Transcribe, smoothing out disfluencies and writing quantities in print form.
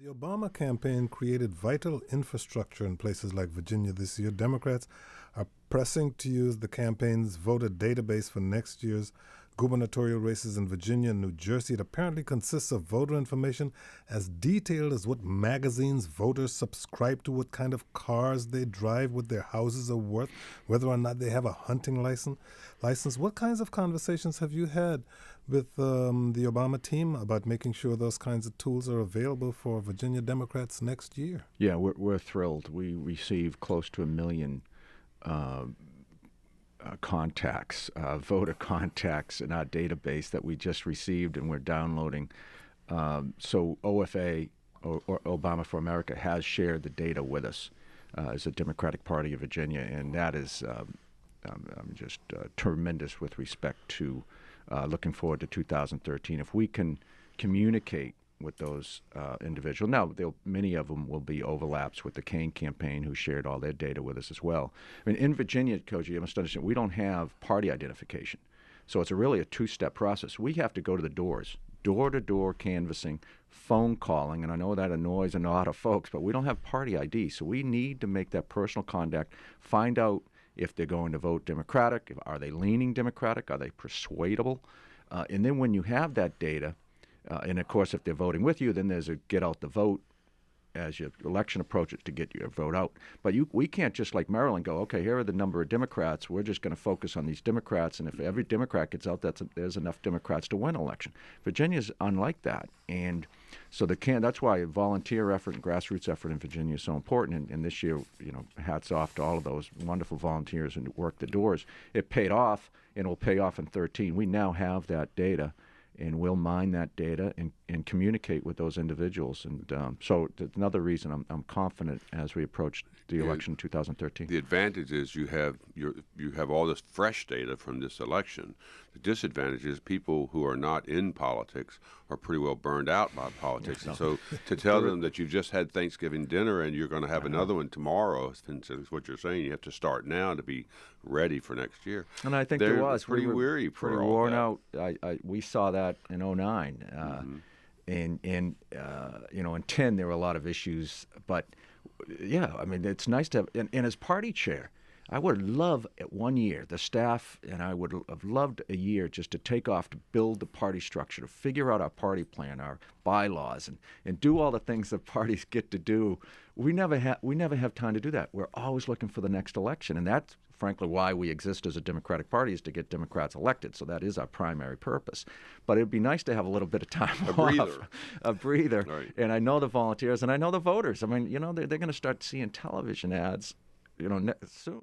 The Obama campaign created vital infrastructure in places like Virginia this year. Democrats are pressing to use the campaign's voter database for next year's gubernatorial races in Virginia and New Jersey. It apparently consists of voter information as detailed as what magazines voters subscribe to, what kind of cars they drive, what their houses are worth, whether or not they have a hunting license. What kinds of conversations have you had with the Obama team about making sure those kinds of tools are available for Virginia Democrats next year? Yeah, we're thrilled. We received close to 1 million contacts, voter contacts in our database that we just received and we're downloading. So OFA, or Obama for America, has shared the data with us as a Democratic Party of Virginia, and that is just tremendous with respect to looking forward to 2013. If we can communicate with those individuals. Now, many of them will be overlaps with the Kane campaign, who shared all their data with us as well. I mean, in Virginia, Koji, you must understand, we don't have party identification. So it's really a two-step process. We have to go to the doors, door-to-door canvassing, phone calling, and I know that annoys a lot of folks, but we don't have party ID. So we need to make that personal contact, find out if they're going to vote Democratic, are they leaning Democratic, are they persuadable? And then when you have that data, and, of course, if they're voting with you, then there's a get out the vote as your election approaches to get your vote out. But we can't just like Maryland go, okay, here are the number of Democrats. We're just going to focus on these Democrats, and if every Democrat gets out, there's enough Democrats to win an election. Virginia's unlike that, and so that's why a volunteer effort and grassroots effort in Virginia is so important. And this year, hats off to all of those wonderful volunteers and work the doors. It paid off, and it will pay off in 2013. We now have that data, and we'll mine that data and communicate with those individuals. And so that's another reason I'm confident as we approach the election in 2013. The advantage is you have all this fresh data from this election. The disadvantage is people who are not in politics are pretty well burned out by politics. And so to tell them that you've just had Thanksgiving dinner and you're going to have another one tomorrow, is what you're saying. You have to start now to be ready for next year. And I think They're was pretty weary for pretty all worn that. out. We saw that in 2009. And in 2010 there were a lot of issues, but yeah, I mean, it's nice to have. And as party chair, I would love at 1 year, the staff and I would have loved a year just to take off to build the party structure, to figure out our party plan, our bylaws, and do all the things that parties get to do. We never have time to do that. We're always looking for the next election, and that's frankly why we exist as a Democratic Party, is to get Democrats elected. So that is our primary purpose. But it'd be nice to have a little bit of time off, a breather. Right. And I know the volunteers and I know the voters. I mean, they're going to start seeing television ads, soon.